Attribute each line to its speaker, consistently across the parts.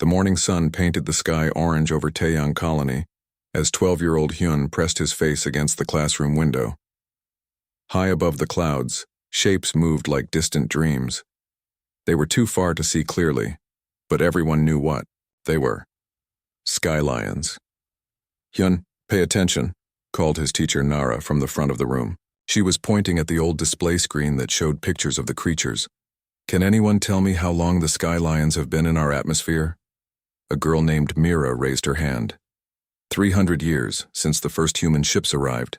Speaker 1: The morning sun painted the sky orange over Taeyang Colony as 12-year-old Hyun pressed his face against the classroom window. High above the clouds, shapes moved like distant dreams. They were too far to see clearly, but everyone knew what they were. Sky lions. "Hyun, pay attention," called his teacher Nara from the front of the room. She was pointing at the old display screen that showed pictures of the creatures. "Can anyone tell me how long the sky lions have been in our atmosphere?" A girl named Mira raised her hand. 300 years since the first human ships arrived.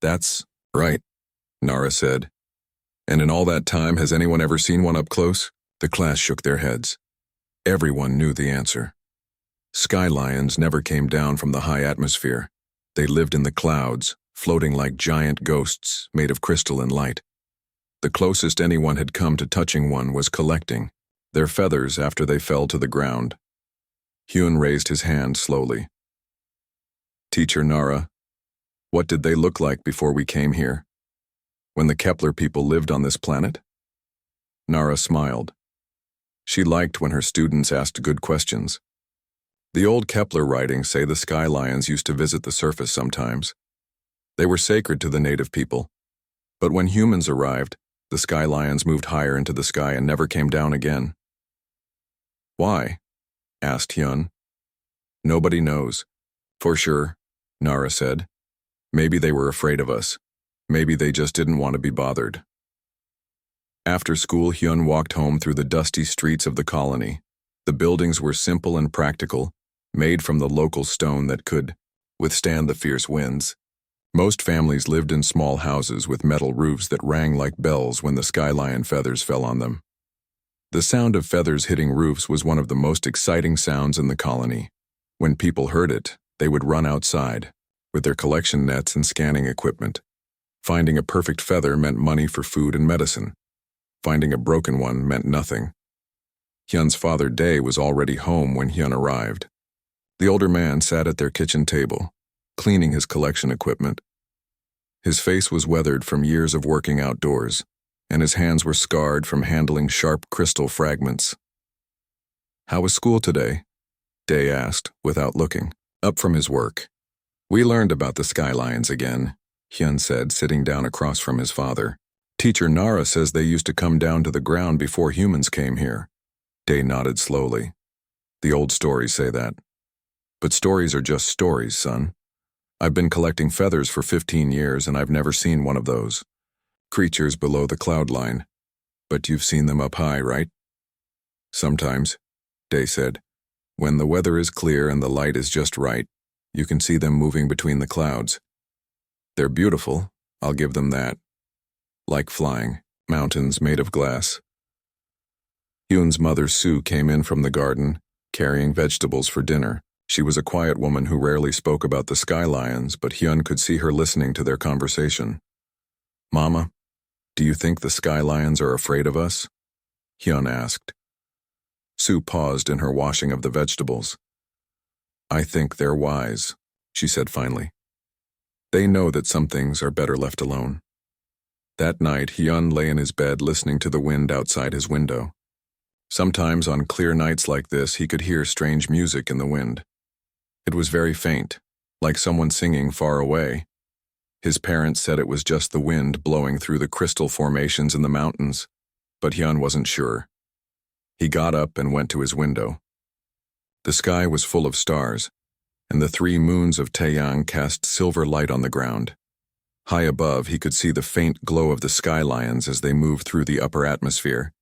Speaker 1: "That's right," Nara said. "And in all that time, has anyone ever seen one up close?" The class shook their heads. Everyone knew the answer. Sky lions never came down from the high atmosphere. They lived in the clouds, floating like giant ghosts made of crystal and light. The closest anyone had come to touching one was collecting their feathers after they fell to the ground. Hyun raised his hand slowly. "Teacher Nara, what did they look like before we came here? When the Kepler people lived on this planet?" Nara smiled. She liked when her students asked good questions. The old Kepler writings say the sky lions used to visit the surface sometimes. They were sacred to the native people. But when humans arrived, the sky lions moved higher into the sky and never came down again. "Why?" asked Hyun. "Nobody knows. For sure," Nara said. "Maybe they were afraid of us. Maybe they just didn't want to be bothered." After school, Hyun walked home through the dusty streets of the colony. The buildings were simple and practical, made from the local stone that could withstand the fierce winds. Most families lived in small houses with metal roofs that rang like bells when the sky lion feathers fell on them. The sound of feathers hitting roofs was one of the most exciting sounds in the colony. When people heard it, they would run outside, with their collection nets and scanning equipment. Finding a perfect feather meant money for food and medicine. Finding a broken one meant nothing. Hyun's father Dae was already home when Hyun arrived. The older man sat at their kitchen table, cleaning his collection equipment. His face was weathered from years of working outdoors, and his hands were scarred from handling sharp crystal fragments. "How was school today?" Dae asked, without looking up from his work. "We learned about the sky lions again," Hyun said, sitting down across from his father. "Teacher Nara says they used to come down to the ground before humans came here." Dae nodded slowly. "The old stories say that. But stories are just stories, son. I've been collecting feathers for 15 years and I've never seen one of those. Creatures below the cloud line. But you've seen them up high, right?" "Sometimes," Dae said. "When the weather is clear and the light is just right, you can see them moving between the clouds. They're beautiful, I'll give them that. Like flying, mountains made of glass." Hyun's mother Sue came in from the garden, carrying vegetables for dinner. She was a quiet woman who rarely spoke about the sky lions, but Hyun could see her listening to their conversation. "Mama, do you think the sky lions are afraid of us?" Hyun asked. Sue paused in her washing of the vegetables. "I think they're wise," she said finally. "They know that some things are better left alone." That night, Hyun lay in his bed listening to the wind outside his window. Sometimes on clear nights like this, he could hear strange music in the wind. It was very faint, like someone singing far away. His parents said it was just the wind blowing through the crystal formations in the mountains, but Hyun wasn't sure. He got up and went to his window. The sky was full of stars, and the 3 moons of Taeyang cast silver light on the ground. High above, he could see the faint glow of the sky lions as they moved through the upper atmosphere.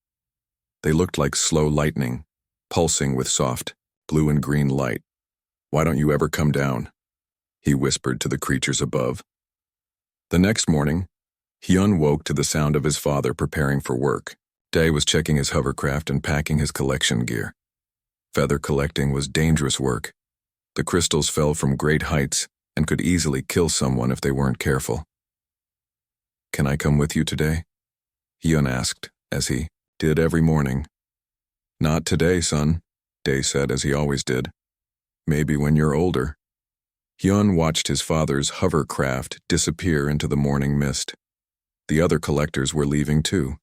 Speaker 1: They looked like slow lightning, pulsing with soft, blue and green light. "Why don't you ever come down?" he whispered to the creatures above. The next morning, Hyun woke to the sound of his father preparing for work. Dae was checking his hovercraft and packing his collection gear. Feather collecting was dangerous work. The crystals fell from great heights and could easily kill someone if they weren't careful. "Can I come with you today?" Hyun asked, as he did every morning. "Not today, son," Dae said, as he always did. "Maybe when you're older." Hyun watched his father's hovercraft disappear into the morning mist. The other collectors were leaving too,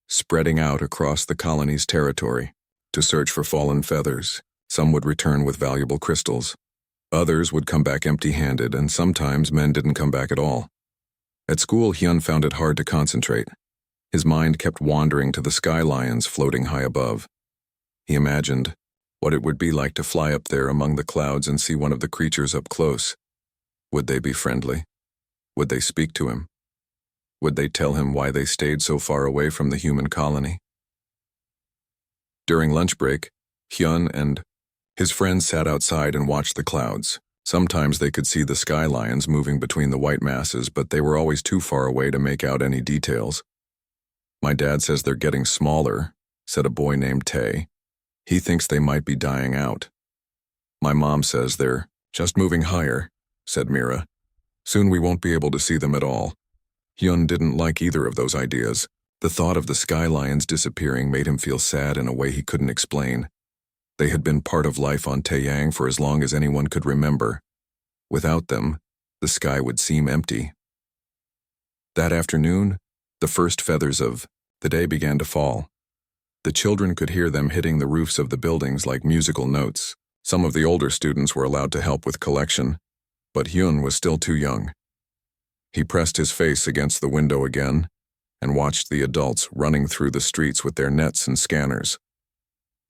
Speaker 1: spreading out across the colony's territory to search for fallen feathers. Some would return with valuable crystals. Others would come back empty-handed, and sometimes men didn't come back at all. At school, Hyun found it hard to concentrate. His mind kept wandering to the sky lions floating high above. He imagined what it would be like to fly up there among the clouds and see one of the creatures up close. Would they be friendly? Would they speak to him? Would they tell him why they stayed so far away from the human colony? During lunch break, Hyun and his friends sat outside and watched the clouds. Sometimes they could see the sky lions moving between the white masses, but they were always too far away to make out any details. "My dad says they're getting smaller," said a boy named Tae. "He thinks they might be dying out." "My mom says they're just moving higher," said Mira. "Soon we won't be able to see them at all." Hyun didn't like either of those ideas. The thought of the sky lions disappearing made him feel sad in a way he couldn't explain. They had been part of life on Taeyang for as long as anyone could remember. Without them, the sky would seem empty. That afternoon, the first feathers of the day began to fall. The children could hear them hitting the roofs of the buildings like musical notes. Some of the older students were allowed to help with collection, but Hyun was still too young. He pressed his face against the window again and watched the adults running through the streets with their nets and scanners.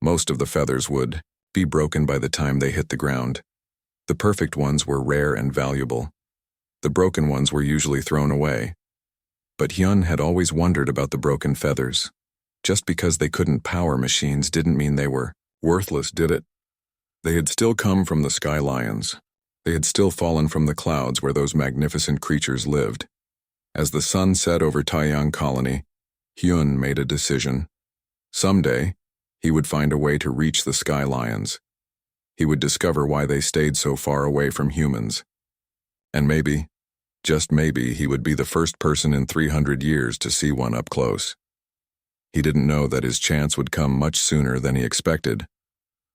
Speaker 1: Most of the feathers would be broken by the time they hit the ground. The perfect ones were rare and valuable. The broken ones were usually thrown away. But Hyun had always wondered about the broken feathers. Just because they couldn't power machines didn't mean they were worthless, did it? They had still come from the sky lions. They had still fallen from the clouds where those magnificent creatures lived. As the sun set over Taeyang Colony, Hyun made a decision. Someday, he would find a way to reach the sky lions. He would discover why they stayed so far away from humans. And maybe, just maybe, he would be the first person in 300 years to see one up close. He didn't know that his chance would come much sooner than he expected,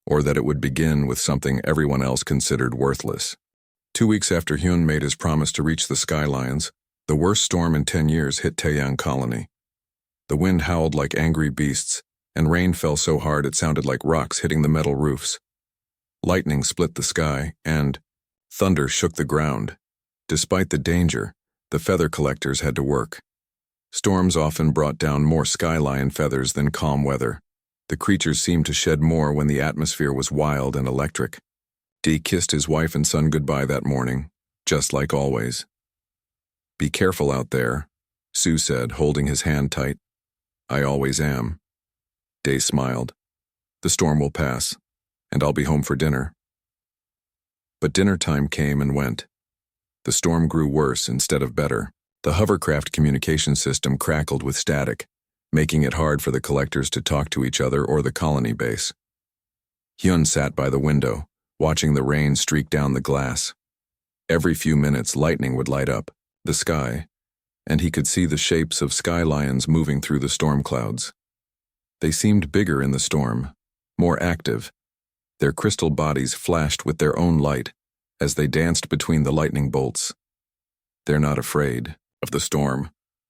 Speaker 1: or that it would begin with something everyone else considered worthless. 2 weeks after Hyun made his promise to reach the sky lions, the worst storm in 10 years hit Taeyang Colony. The wind howled like angry beasts, and rain fell so hard it sounded like rocks hitting the metal roofs. Lightning split the sky, and thunder shook the ground. Despite the danger, the feather collectors had to work. Storms often brought down more sky lion feathers than calm weather. The creatures seemed to shed more when the atmosphere was wild and electric. Dee kissed his wife and son goodbye that morning, just like always. "Be careful out there," Sue said, holding his hand tight. "I always am." Day smiled. "The storm will pass, and I'll be home for dinner." But dinner time came and went. The storm grew worse instead of better. The hovercraft communication system crackled with static, making it hard for the collectors to talk to each other or the colony base. Hyun sat by the window, watching the rain streak down the glass. Every few minutes, lightning would light up the sky, and he could see the shapes of sky lions moving through the storm clouds. They seemed bigger in the storm, more active. Their crystal bodies flashed with their own light as they danced between the lightning bolts. "They're not afraid of the storm,"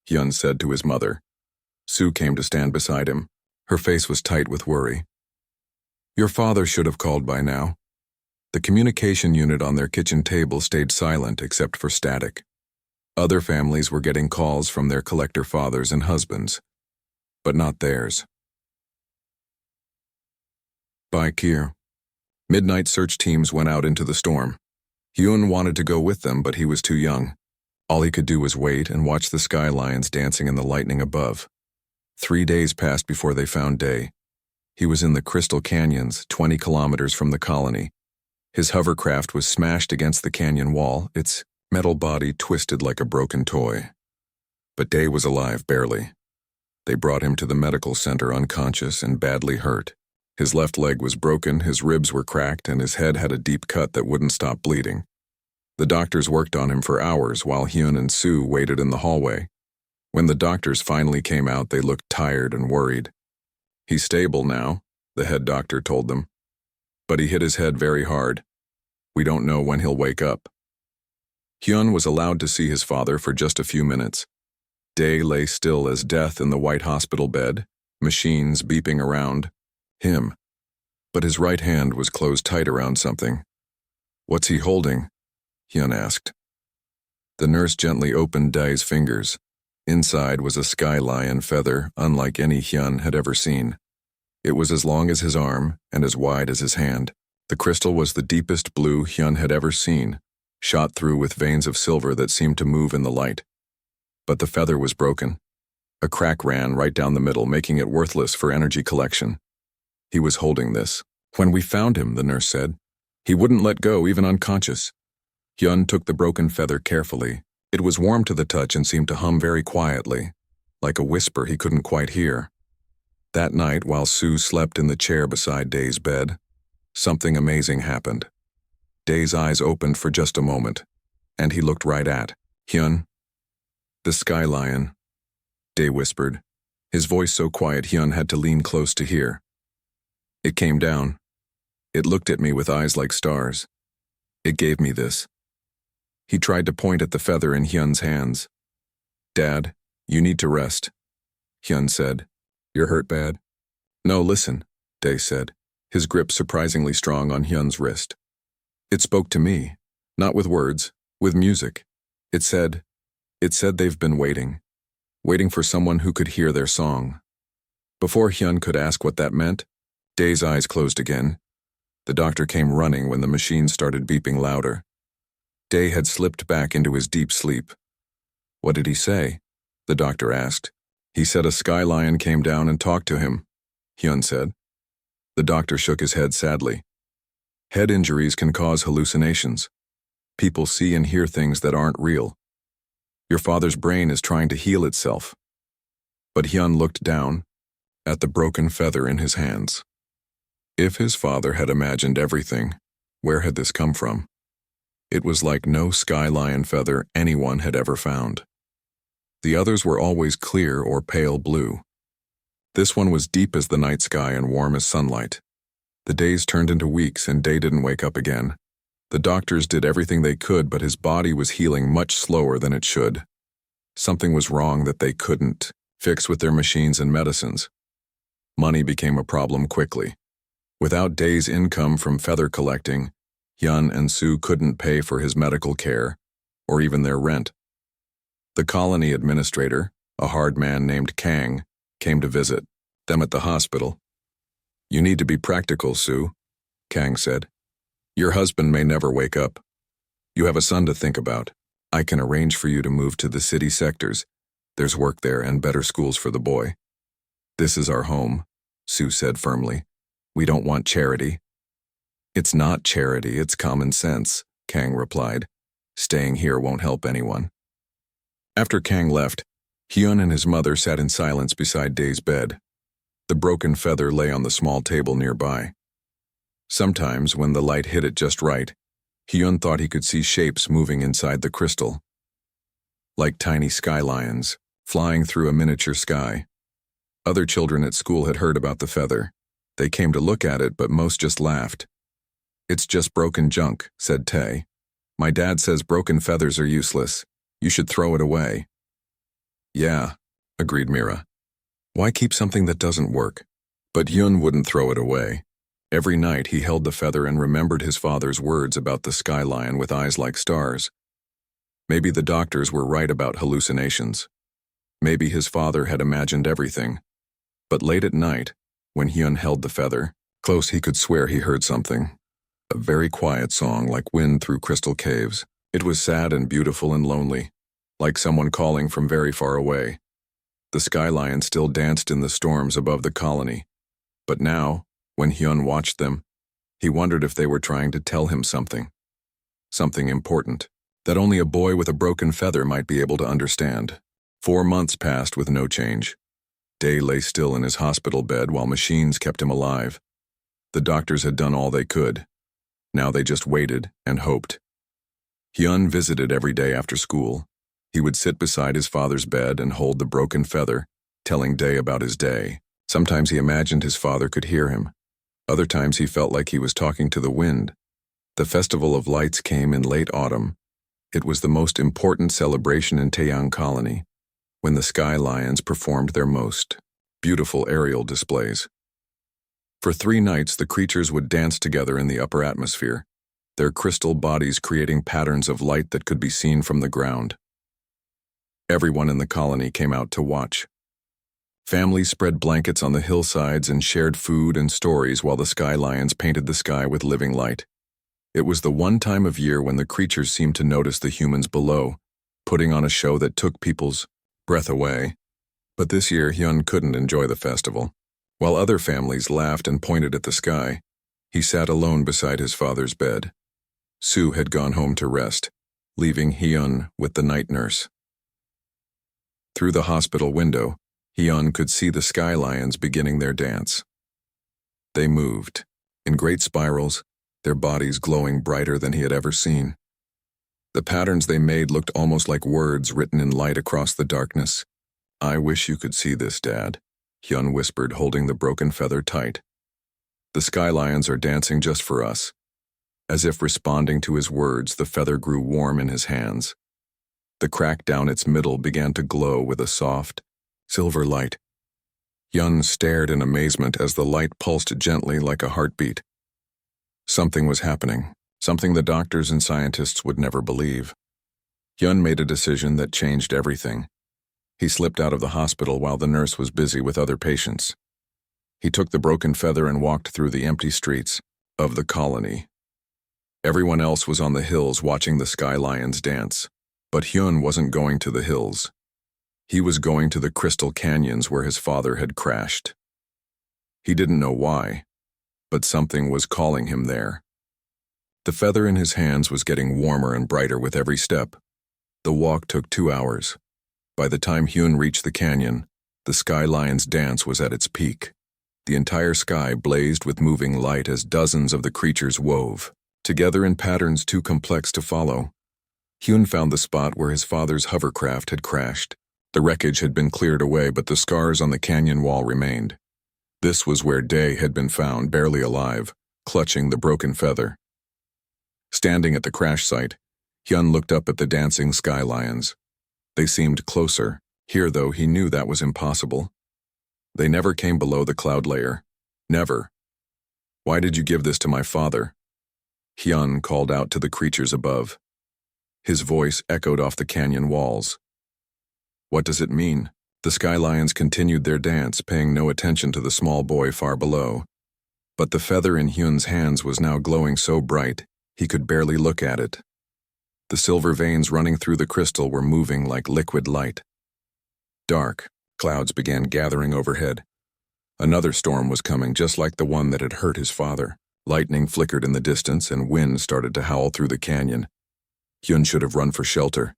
Speaker 1: Hyun said to his mother. Sue came to stand beside him. Her face was tight with worry. "Your father should have called by now." The communication unit on their kitchen table stayed silent except for static. Other families were getting calls from their collector fathers and husbands, but not theirs. By Kier. Midnight search teams went out into the storm. Hyun wanted to go with them, but he was too young. All he could do was wait and watch the sky lions dancing in the lightning above. 3 days passed before they found Day. He was in the Crystal Canyons, 20 kilometers from the colony. His hovercraft was smashed against the canyon wall, its metal body twisted like a broken toy. But Day was alive, barely. They brought him to the medical center unconscious and badly hurt. His left leg was broken, his ribs were cracked, and his head had a deep cut that wouldn't stop bleeding. The doctors worked on him for hours while Hyun and Sue waited in the hallway. When the doctors finally came out, they looked tired and worried. "He's stable now," the head doctor told them. "But he hit his head very hard. We don't know when he'll wake up." Hyun was allowed to see his father for just a few minutes. Day lay still as death in the white hospital bed, machines beeping around him. but his right hand was closed tight around something. "What's he holding?" Hyun asked. The nurse gently opened Dae's fingers. Inside was a sky lion feather unlike any Hyun had ever seen. It was as long as his arm and as wide as his hand. The crystal was the deepest blue Hyun had ever seen, shot through with veins of silver that seemed to move in the light. But the feather was broken. A crack ran right down the middle, making it worthless for energy collection. He was holding this. "When we found him," the nurse said, "he wouldn't let go, even unconscious." Hyun took the broken feather carefully. It was warm to the touch and seemed to hum very quietly, like a whisper he couldn't quite hear. That night, while Sue slept in the chair beside Dae's bed, something amazing happened. Dae's eyes opened for just a moment, and he looked right at Hyun. "The sky lion," Dae whispered, his voice so quiet Hyun had to lean close to hear. "It came down. It looked at me with eyes like stars. It gave me this." He tried to point at the feather in Hyun's hands. "Dad, you need to rest," Hyun said. "You're hurt bad?" "No, listen," Dae said, his grip surprisingly strong on Hyun's wrist. "It spoke to me, not with words, with music. It said they've been waiting for someone who could hear their song." Before Hyun could ask what that meant, Dae's eyes closed again. The doctor came running when the machine started beeping louder. Dae had slipped back into his deep sleep. "What did he say?" the doctor asked. "He said a sky lion came down and talked to him," Hyun said. The doctor shook his head sadly. "Head injuries can cause hallucinations. People see and hear things that aren't real. Your father's brain is trying to heal itself." But Hyun looked down at the broken feather in his hands. If his father had imagined everything, where had this come from? It was like no sky lion feather anyone had ever found. The others were always clear or pale blue. This one was deep as the night sky and warm as sunlight. The days turned into weeks and Dae didn't wake up again. The doctors did everything they could, but his body was healing much slower than it should. Something was wrong that they couldn't fix with their machines and medicines. Money became a problem quickly. Without Dae's income from feather collecting, Hyun and Sue couldn't pay for his medical care or even their rent. The colony administrator, a hard man named Kang, came to visit them at the hospital. "You need to be practical, Sue," Kang said. "Your husband may never wake up. You have a son to think about. I can arrange for you to move to the city sectors. There's work there and better schools for the boy." "This is our home," Sue said firmly. "We don't want charity." "It's not charity, it's common sense," Kang replied. "Staying here won't help anyone." After Kang left, Hyun and his mother sat in silence beside Dae's bed. The broken feather lay on the small table nearby. Sometimes, when the light hit it just right, Hyun thought he could see shapes moving inside the crystal, like tiny sky lions, flying through a miniature sky. Other children at school had heard about the feather. They came to look at it, but most just laughed. "It's just broken junk," said Tae. "My dad says broken feathers are useless. You should throw it away." "Yeah," agreed Mira. "Why keep something that doesn't work?" But Hyun wouldn't throw it away. Every night he held the feather and remembered his father's words about the sky lion with eyes like stars. Maybe the doctors were right about hallucinations. Maybe his father had imagined everything. But late at night, when Hyun held the feather, close he could swear he heard something. A very quiet song like wind through crystal caves. It was sad and beautiful and lonely, like someone calling from very far away. The sky lion still danced in the storms above the colony. But now, when Hyun watched them, he wondered if they were trying to tell him something. Something important, that only a boy with a broken feather might be able to understand. 4 months passed with no change. Dae lay still in his hospital bed while machines kept him alive. The doctors had done all they could. Now they just waited and hoped. Hyun visited every day after school. He would sit beside his father's bed and hold the broken feather, telling Dae about his day. Sometimes he imagined his father could hear him. Other times he felt like he was talking to the wind. The Festival of Lights came in late autumn. It was the most important celebration in Taeyang Colony, when the sky lions performed their most beautiful aerial displays. For 3 nights, the creatures would dance together in the upper atmosphere, their crystal bodies creating patterns of light that could be seen from the ground. Everyone in the colony came out to watch. Families spread blankets on the hillsides and shared food and stories while the sky lions painted the sky with living light. It was the one time of year when the creatures seemed to notice the humans below, putting on a show that took people's breath away. But this year, Hyun couldn't enjoy the festival. While other families laughed and pointed at the sky, he sat alone beside his father's bed. Sue had gone home to rest, leaving Hyun with the night nurse. Through the hospital window, Hyun could see the sky lions beginning their dance. They moved, in great spirals, their bodies glowing brighter than he had ever seen. The patterns they made looked almost like words written in light across the darkness. "I wish you could see this, Dad," Hyun whispered, holding the broken feather tight. "The sky lions are dancing just for us." As if responding to his words, the feather grew warm in his hands. The crack down its middle began to glow with a soft, silver light. Hyun stared in amazement as the light pulsed gently like a heartbeat. Something was happening, something the doctors and scientists would never believe. Hyun made a decision that changed everything. He slipped out of the hospital while the nurse was busy with other patients. He took the broken feather and walked through the empty streets of the colony. Everyone else was on the hills watching the sky lions dance, but Hyun wasn't going to the hills. He was going to the crystal canyons where his father had crashed. He didn't know why, but something was calling him there. The feather in his hands was getting warmer and brighter with every step. The walk took 2 hours. By the time Hyun reached the canyon, the sky lion's dance was at its peak. The entire sky blazed with moving light as dozens of the creatures wove, together in patterns too complex to follow. Hyun found the spot where his father's hovercraft had crashed. The wreckage had been cleared away, but the scars on the canyon wall remained. This was where Dae had been found, barely alive, clutching the broken feather. Standing at the crash site, Hyun looked up at the dancing sky lions. They seemed closer. Here, though, he knew that was impossible. They never came below the cloud layer. Never. "Why did you give this to my father?" Hyun called out to the creatures above. His voice echoed off the canyon walls. "What does it mean?" The sky lions continued their dance, paying no attention to the small boy far below. But the feather in Hyun's hands was now glowing so bright, he could barely look at it. The silver veins running through the crystal were moving like liquid light. Dark clouds began gathering overhead. Another storm was coming, just like the one that had hurt his father. Lightning flickered in the distance, and wind started to howl through the canyon. Hyun should have run for shelter.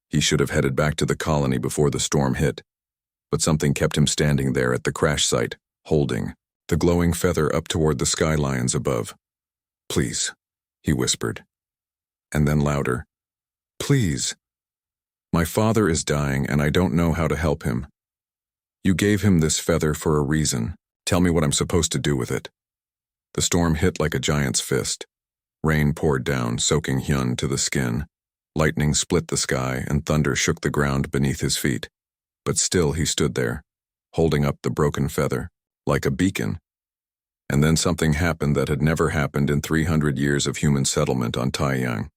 Speaker 1: He should have headed back to the colony before the storm hit. But something kept him standing there at the crash site, holding the glowing feather up toward the sky lions above. "Please," he whispered. And then louder, "Please. My father is dying and I don't know how to help him. You gave him this feather for a reason. Tell me what I'm supposed to do with it." The storm hit like a giant's fist. Rain poured down, soaking Hyun to the skin. Lightning split the sky and thunder shook the ground beneath his feet. But still he stood there, holding up the broken feather, like a beacon. And then something happened that had never happened in 300 years of human settlement on Taiyang.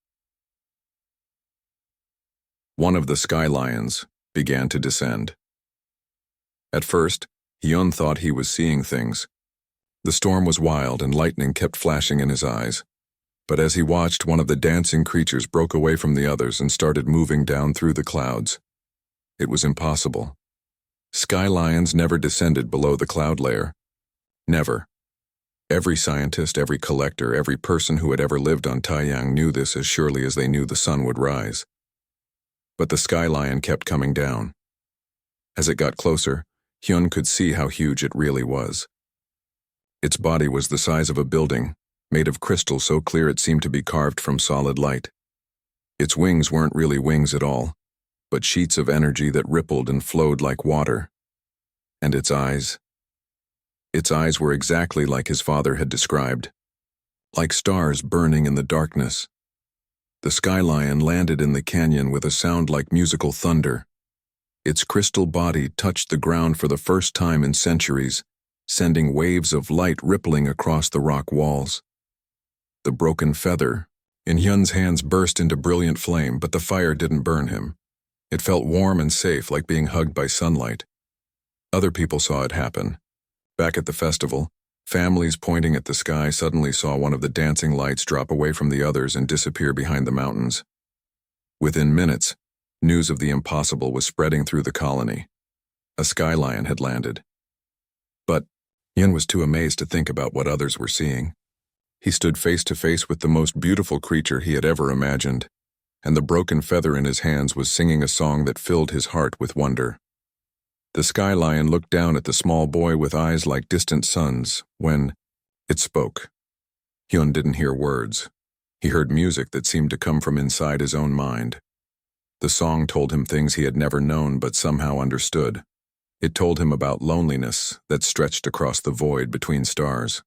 Speaker 1: One of the sky lions began to descend. At first, Hyun thought he was seeing things. The storm was wild and lightning kept flashing in his eyes. But as he watched, one of the dancing creatures broke away from the others and started moving down through the clouds. It was impossible. Sky lions never descended below the cloud layer. Never. Every scientist, every collector, every person who had ever lived on Taiyang knew this as surely as they knew the sun would rise. But the sky lion kept coming down. As it got closer, Hyun could see how huge it really was. Its body was the size of a building, made of crystal so clear it seemed to be carved from solid light. Its wings weren't really wings at all, but sheets of energy that rippled and flowed like water. And its eyes were exactly like his father had described, like stars burning in the darkness. The sky lion landed in the canyon with a sound like musical thunder. Its crystal body touched the ground for the first time in centuries, sending waves of light rippling across the rock walls. The broken feather in Hyun's hands burst into brilliant flame, but the fire didn't burn him. It felt warm and safe, like being hugged by sunlight. Other people saw it happen. Back at the festival, families pointing at the sky suddenly saw one of the dancing lights drop away from the others and disappear behind the mountains. Within minutes, news of the impossible was spreading through the colony. A sky lion had landed. But Hyun was too amazed to think about what others were seeing. He stood face to face with the most beautiful creature he had ever imagined, and the broken feather in his hands was singing a song that filled his heart with wonder. The sky lion looked down at the small boy with eyes like distant suns when it spoke. Hyun didn't hear words. He heard music that seemed to come from inside his own mind. The song told him things he had never known but somehow understood. It told him about loneliness that stretched across the void between stars.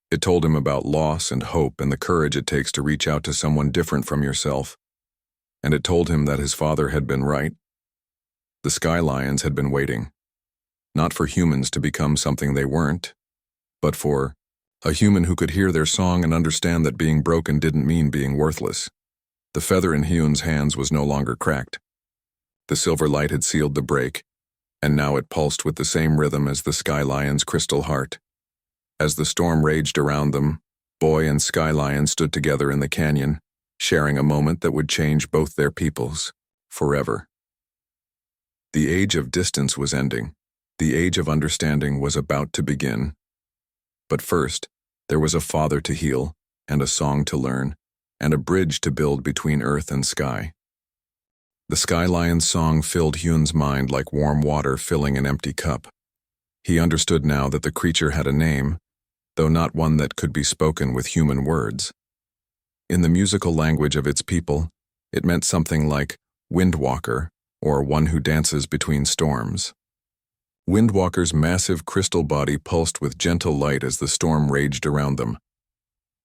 Speaker 1: It told him about loss and hope and the courage it takes to reach out to someone different from yourself. And it told him that his father had been right. The sky lions had been waiting, not for humans to become something they weren't, but for a human who could hear their song and understand that being broken didn't mean being worthless. The feather in Hyun's hands was no longer cracked. The silver light had sealed the break, and now it pulsed with the same rhythm as the sky lion's crystal heart. As the storm raged around them, boy and sky lion stood together in the canyon, sharing a moment that would change both their peoples forever. The age of distance was ending. The age of understanding was about to begin. But first, there was a father to heal, and a song to learn, and a bridge to build between earth and sky. The sky lion's song filled Hyun's mind like warm water filling an empty cup. He understood now that the creature had a name, though not one that could be spoken with human words. In the musical language of its people, it meant something like Windwalker, or one who dances between storms. Windwalker's massive crystal body pulsed with gentle light as the storm raged around them.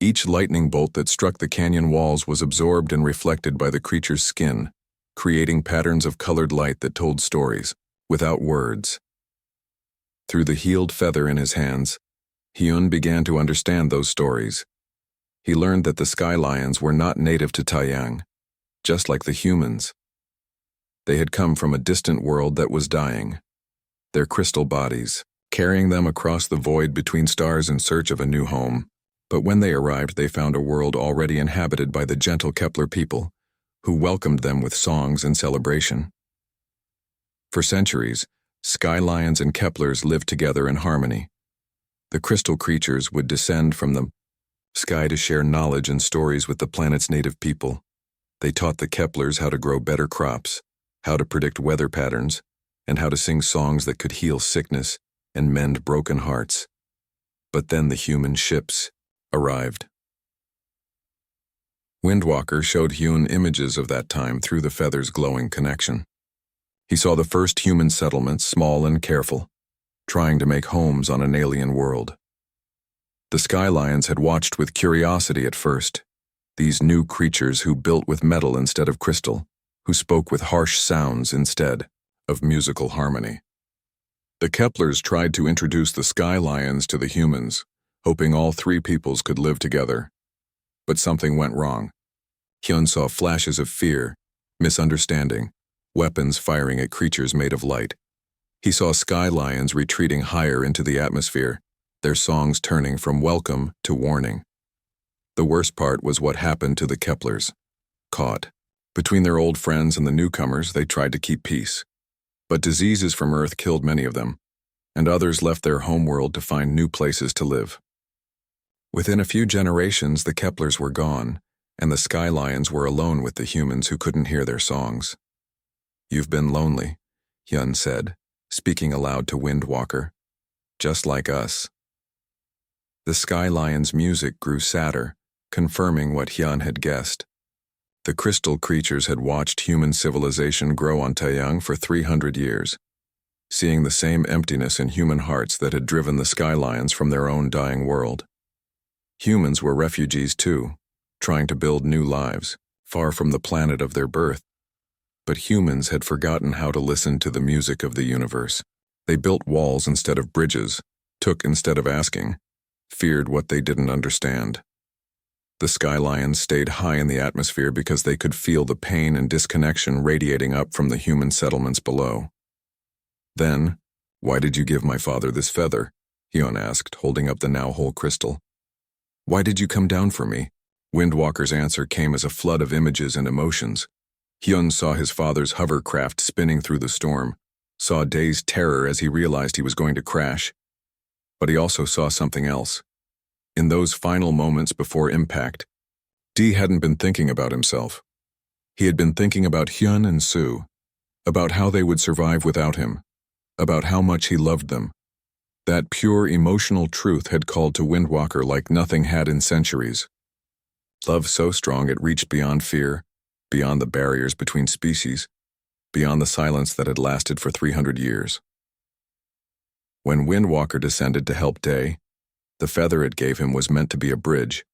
Speaker 1: Each lightning bolt that struck the canyon walls was absorbed and reflected by the creature's skin, creating patterns of colored light that told stories, without words. Through the healed feather in his hands, Hyun began to understand those stories. He learned that the sky lions were not native to Taeyang, just like the humans. They had come from a distant world that was dying. Their crystal bodies, carrying them across the void between stars in search of a new home. But when they arrived, they found a world already inhabited by the gentle Kepler people, who welcomed them with songs and celebration. For centuries, sky lions and Keplers lived together in harmony. The crystal creatures would descend from the sky to share knowledge and stories with the planet's native people. They taught the Keplers how to grow better crops, how to predict weather patterns, and how to sing songs that could heal sickness and mend broken hearts. But then the human ships arrived. Windwalker showed Hyun images of that time through the feather's glowing connection. He saw the first human settlements, small and careful, trying to make homes on an alien world. The sky lions had watched with curiosity at first, these new creatures who built with metal instead of crystal, who spoke with harsh sounds instead of musical harmony. The Keplers tried to introduce the sky lions to the humans, hoping all three peoples could live together. But something went wrong. Hyun saw flashes of fear, misunderstanding, weapons firing at creatures made of light. He saw sky lions retreating higher into the atmosphere, their songs turning from welcome to warning. The worst part was what happened to the Keplers. Caught between their old friends and the newcomers, they tried to keep peace. But diseases from Earth killed many of them, and others left their homeworld to find new places to live. Within a few generations, the Keplers were gone, and the sky lions were alone with the humans who couldn't hear their songs. "You've been lonely," Hyun said, speaking aloud to Windwalker. "Just like us." The sky lion's music grew sadder, confirming what Hyun had guessed. The crystal creatures had watched human civilization grow on Taeyang for 300 years, seeing the same emptiness in human hearts that had driven the sky lions from their own dying world. Humans were refugees too, trying to build new lives, far from the planet of their birth. But humans had forgotten how to listen to the music of the universe. They built walls instead of bridges, took instead of asking, feared what they didn't understand. The sky lions stayed high in the atmosphere because they could feel the pain and disconnection radiating up from the human settlements below. Then, "Why did you give my father this feather?" Hyun asked, holding up the now whole crystal. "Why did you come down for me?" Windwalker's answer came as a flood of images and emotions. Hyun saw his father's hovercraft spinning through the storm, saw dazed terror as he realized he was going to crash. But he also saw something else. In those final moments before impact, D hadn't been thinking about himself. He had been thinking about Hyun and Sue, about how they would survive without him, about how much he loved them. That pure emotional truth had called to Windwalker like nothing had in centuries. Love so strong it reached beyond fear, beyond the barriers between species, beyond the silence that had lasted for 300 years. When Windwalker descended to help Day, the feather it gave him was meant to be a bridge,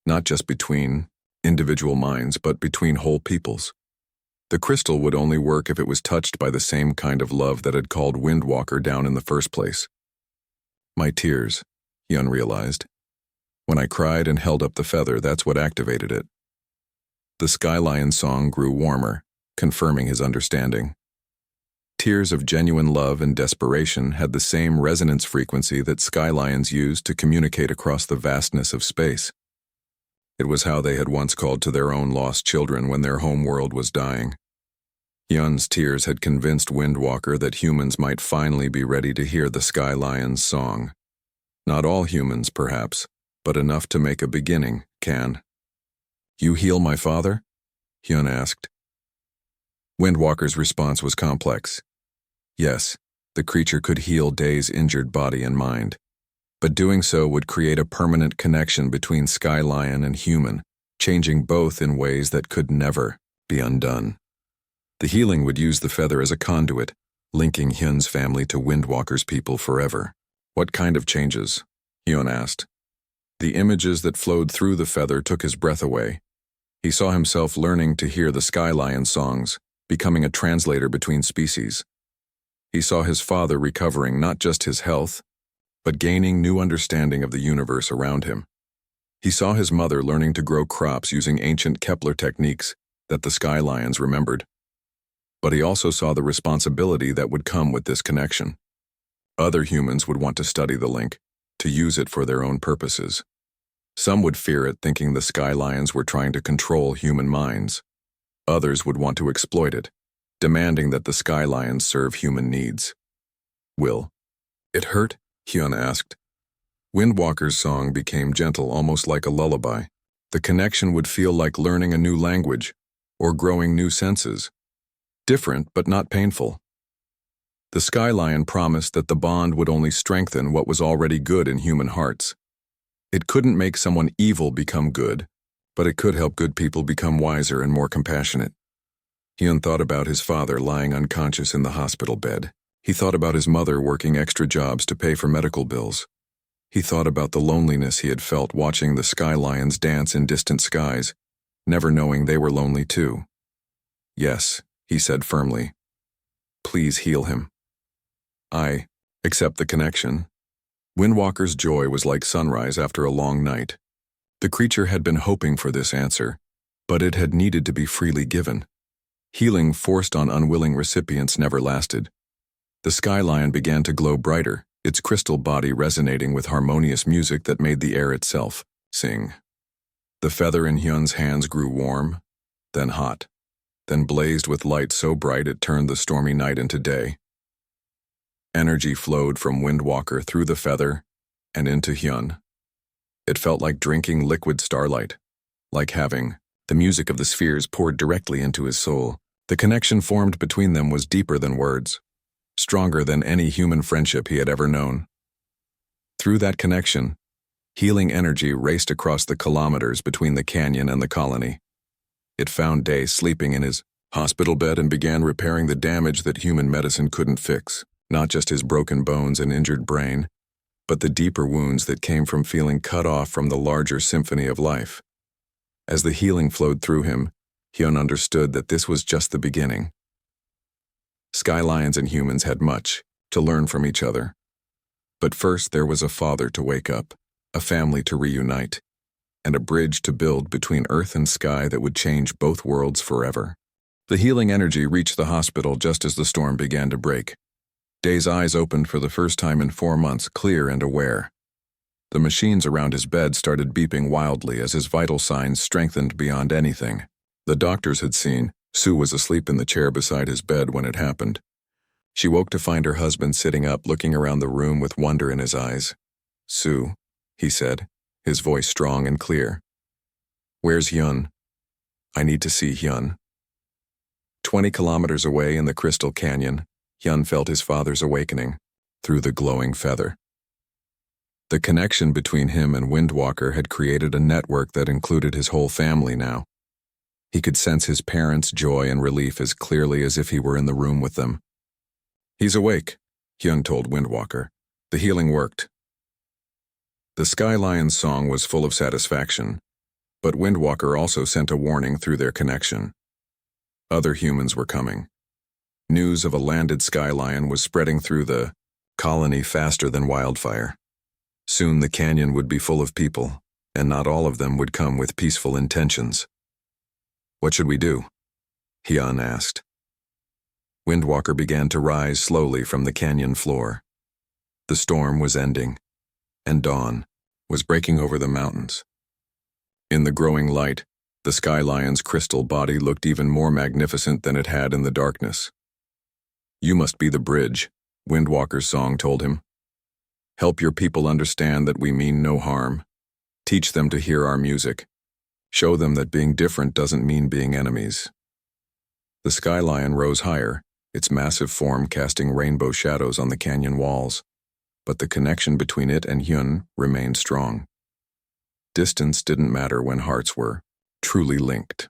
Speaker 1: not just between individual minds, but between whole peoples. The crystal would only work if it was touched by the same kind of love that had called Windwalker down in the first place. My tears, Hyun realized. When I cried and held up the feather, that's what activated it. The sky lion song grew warmer, confirming his understanding. Tears of genuine love and desperation had the same resonance frequency that sky lions used to communicate across the vastness of space. It was how they had once called to their own lost children when their home world was dying. Hyun's tears had convinced Windwalker that humans might finally be ready to hear the sky lion's song. Not all humans, perhaps, but enough to make a beginning, can. "You heal my father?" Hyun asked. Windwalker's response was complex. Yes, the creature could heal Day's injured body and mind, but doing so would create a permanent connection between sky lion and human, changing both in ways that could never be undone. The healing would use the feather as a conduit, linking Hyun's family to Windwalker's people forever. "What kind of changes?" Hyun asked. The images that flowed through the feather took his breath away. He saw himself learning to hear the sky lion songs, becoming a translator between species. He saw his father recovering not just his health, but gaining new understanding of the universe around him. He saw his mother learning to grow crops using ancient Kepler techniques that the sky lions remembered. But he also saw the responsibility that would come with this connection. Other humans would want to study the link, to use it for their own purposes. Some would fear it, thinking the sky lions were trying to control human minds. Others would want to exploit it, demanding that the sky lions serve human needs. "Will it hurt?" Hyun asked. Windwalker's song became gentle, almost like a lullaby. The connection would feel like learning a new language, or growing new senses. Different, but not painful. The sky lion promised that the bond would only strengthen what was already good in human hearts. It couldn't make someone evil become good, but it could help good people become wiser and more compassionate. Hyun thought about his father lying unconscious in the hospital bed. He thought about his mother working extra jobs to pay for medical bills. He thought about the loneliness he had felt watching the sky lions dance in distant skies, never knowing they were lonely too. "Yes," he said firmly. "Please heal him. I accept the connection." Windwalker's joy was like sunrise after a long night. The creature had been hoping for this answer, but it had needed to be freely given. Healing forced on unwilling recipients never lasted. The sky lion began to glow brighter, its crystal body resonating with harmonious music that made the air itself sing. The feather in Hyun's hands grew warm, then hot, then blazed with light so bright it turned the stormy night into day. Energy flowed from Windwalker through the feather and into Hyun. It felt like drinking liquid starlight, like having the music of the spheres poured directly into his soul. The connection formed between them was deeper than words, stronger than any human friendship he had ever known. Through that connection, healing energy raced across the kilometers between the canyon and the colony. It found Day sleeping in his hospital bed and began repairing the damage that human medicine couldn't fix. Not just his broken bones and injured brain, but the deeper wounds that came from feeling cut off from the larger symphony of life. As the healing flowed through him, Hyun understood that this was just the beginning. Sky lions and humans had much to learn from each other. But first there was a father to wake up, a family to reunite, and a bridge to build between earth and sky that would change both worlds forever. The healing energy reached the hospital just as the storm began to break. Day's eyes opened for the first time in 4 months, clear and aware. The machines around his bed started beeping wildly as his vital signs strengthened beyond anything the doctors had seen. Sue was asleep in the chair beside his bed when it happened. She woke to find her husband sitting up, looking around the room with wonder in his eyes. "Sue," he said, his voice strong and clear. "Where's Hyun? I need to see Hyun." 20 kilometers away in the Crystal Canyon, Hyun felt his father's awakening through the glowing feather. The connection between him and Windwalker had created a network that included his whole family now. He could sense his parents' joy and relief as clearly as if he were in the room with them. "He's awake," Hyun told Windwalker. "The healing worked." The Sky Lion's song was full of satisfaction, but Windwalker also sent a warning through their connection. Other humans were coming. News of a landed Sky Lion was spreading through the colony faster than wildfire. Soon the canyon would be full of people, and not all of them would come with peaceful intentions. "What should we do?" Hyun asked. Windwalker began to rise slowly from the canyon floor. The storm was ending, and dawn was breaking over the mountains. In the growing light, the Sky Lion's crystal body looked even more magnificent than it had in the darkness. "You must be the bridge," Windwalker's song told him. "Help your people understand that we mean no harm. Teach them to hear our music. Show them that being different doesn't mean being enemies." The Sky Lion rose higher, its massive form casting rainbow shadows on the canyon walls, but the connection between it and Hyun remained strong. Distance didn't matter when hearts were truly linked.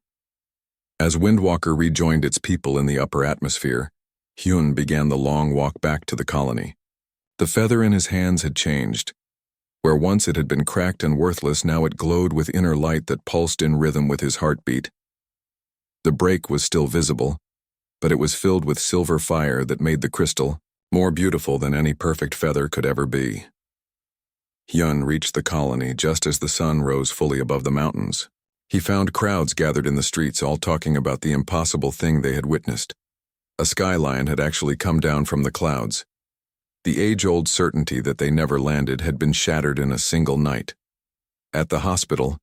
Speaker 1: As Windwalker rejoined its people in the upper atmosphere, Hyun began the long walk back to the colony. The feather in his hands had changed. Where once it had been cracked and worthless, now it glowed with inner light that pulsed in rhythm with his heartbeat. The break was still visible, but it was filled with silver fire that made the crystal more beautiful than any perfect feather could ever be. Hyun reached the colony just as the sun rose fully above the mountains. He found crowds gathered in the streets, all talking about the impossible thing they had witnessed. A Sky Lion had actually come down from the clouds. The age-old certainty that they never landed had been shattered in a single night. At the hospital,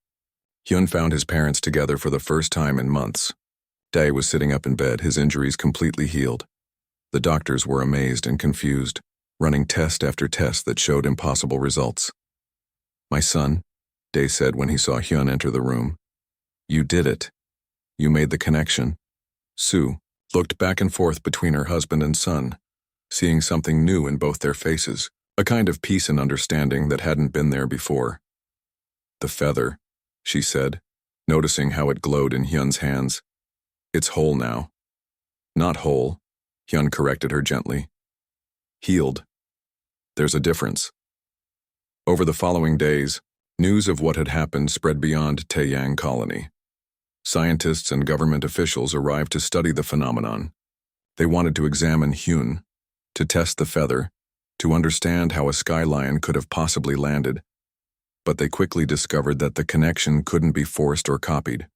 Speaker 1: Hyun found his parents together for the first time in months. Dae was sitting up in bed, his injuries completely healed. The doctors were amazed and confused, running test after test that showed impossible results. "My son," Dae said when he saw Hyun enter the room. "You did it. You made the connection." Sue looked back and forth between her husband and son, seeing something new in both their faces, a kind of peace and understanding that hadn't been there before. "The feather," she said, noticing how it glowed in Hyun's hands. "It's whole now." "Not whole," Hyun corrected her gently. "Healed. There's a difference." Over the following days, news of what had happened spread beyond Taeyang Colony. Scientists and government officials arrived to study the phenomenon. They wanted to examine Hyun, to test the feather, to understand how a Sky Lion could have possibly landed, but they quickly discovered that the connection couldn't be forced or copied.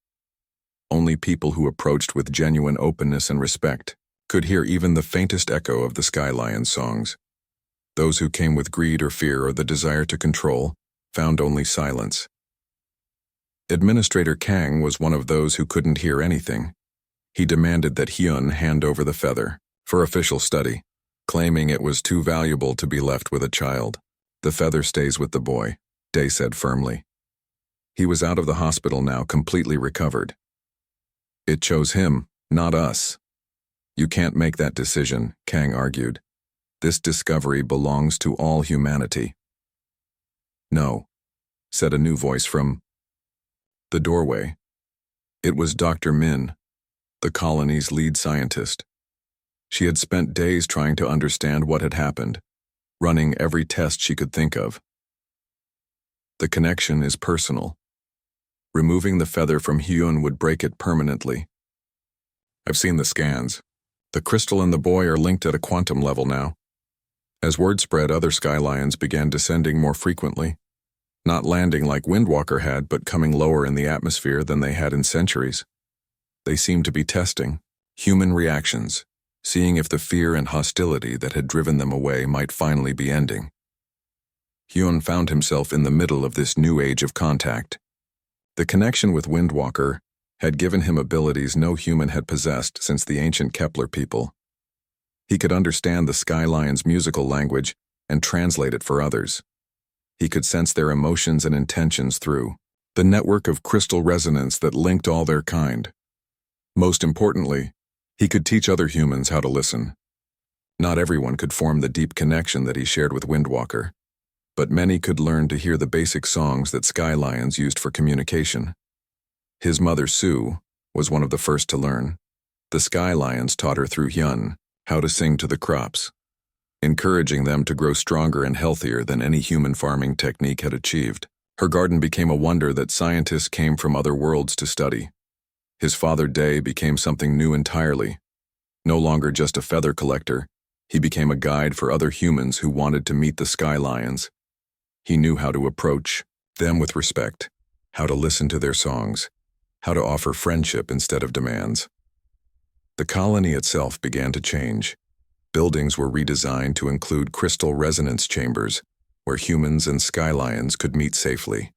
Speaker 1: Only people who approached with genuine openness and respect could hear even the faintest echo of the Sky Lion's songs. Those who came with greed or fear or the desire to control found only silence. Administrator Kang was one of those who couldn't hear anything. He demanded that Hyun hand over the feather for official study, claiming it was too valuable to be left with a child. "The feather stays with the boy," Dae said firmly. He was out of the hospital now, completely recovered. "It chose him, not us." "You can't make that decision," Kang argued. "This discovery belongs to all humanity." "No," said a new voice from the doorway. It was Dr. Min, the colony's lead scientist. She had spent days trying to understand what had happened, running every test she could think of. "The connection is personal. Removing the feather from Hyun would break it permanently. I've seen the scans. The crystal and the boy are linked at a quantum level now. As word spread, other sky lions began descending more frequently, not landing like Windwalker had, but coming lower in the atmosphere than they had in centuries. They seemed to be testing human reactions, seeing if the fear and hostility that had driven them away might finally be ending. Hyun found himself in the middle of this new age of contact. The connection with Windwalker had given him abilities no human had possessed since the ancient Kepler people. He could understand the sky lion's musical language and translate it for others. He could sense their emotions and intentions through the network of crystal resonance that linked all their kind. Most importantly, he could teach other humans how to listen. Not everyone could form the deep connection that he shared with Windwalker, but many could learn to hear the basic songs that sky lions used for communication. His mother, Sue, was one of the first to learn. The sky lions taught her through Hyun how to sing to the crops, encouraging them to grow stronger and healthier than any human farming technique had achieved. Her garden became a wonder that scientists came from other worlds to study. His father, Day, became something new entirely. No longer just a feather collector, he became a guide for other humans who wanted to meet the sky lions. He knew how to approach them with respect, how to listen to their songs, how to offer friendship instead of demands. The colony itself began to change. Buildings were redesigned to include crystal resonance chambers, where humans and sky lions could meet safely.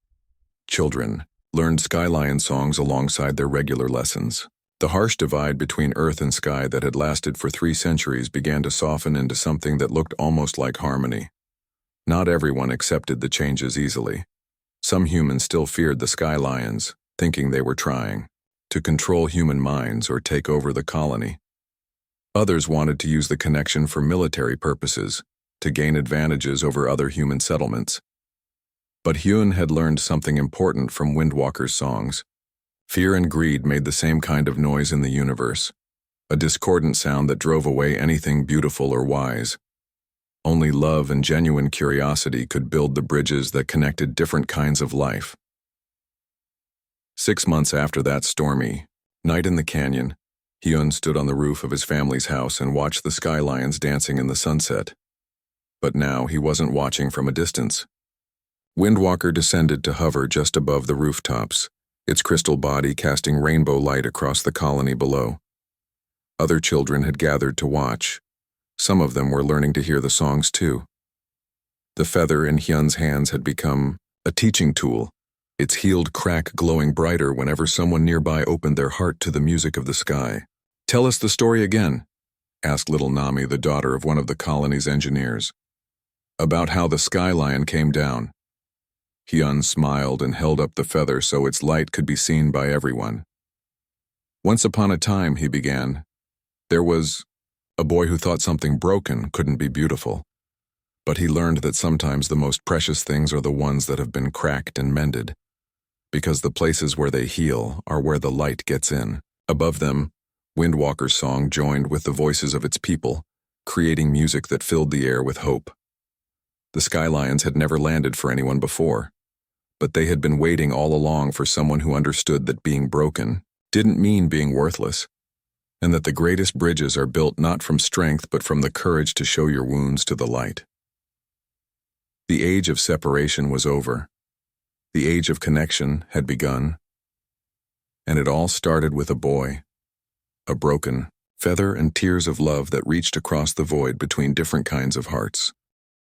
Speaker 1: Children learned sky lion songs alongside their regular lessons. The harsh divide between earth and sky that had lasted for 3 centuries began to soften into something that looked almost like harmony. Not everyone accepted the changes easily. Some humans still feared the sky lions, thinking they were trying to control human minds or take over the colony. Others wanted to use the connection for military purposes, to gain advantages over other human settlements. But Hyun had learned something important from Windwalker's songs. Fear and greed made the same kind of noise in the universe, a discordant sound that drove away anything beautiful or wise. Only love and genuine curiosity could build the bridges that connected different kinds of life. 6 months after that stormy night in the canyon, Hyun stood on the roof of his family's house and watched the sky lions dancing in the sunset. But now he wasn't watching from a distance. Windwalker descended to hover just above the rooftops, its crystal body casting rainbow light across the colony below. Other children had gathered to watch. Some of them were learning to hear the songs too. The feather in Hyun's hands had become a teaching tool, its healed crack glowing brighter whenever someone nearby opened their heart to the music of the sky. "Tell us the story again," asked little Nami, the daughter of one of the colony's engineers. "About how the sky lion came down." Hyun smiled and held up the feather so its light could be seen by everyone. "Once upon a time," he began, "there was a boy who thought something broken couldn't be beautiful. But he learned that sometimes the most precious things are the ones that have been cracked and mended, because the places where they heal are where the light gets in." Above them, Windwalker's song joined with the voices of its people, creating music that filled the air with hope. The sky lions had never landed for anyone before, but they had been waiting all along for someone who understood that being broken didn't mean being worthless, and that the greatest bridges are built not from strength but from the courage to show your wounds to the light. The age of separation was over. The age of connection had begun. And it all started with a boy, a broken feather and tears of love that reached across the void between different kinds of hearts.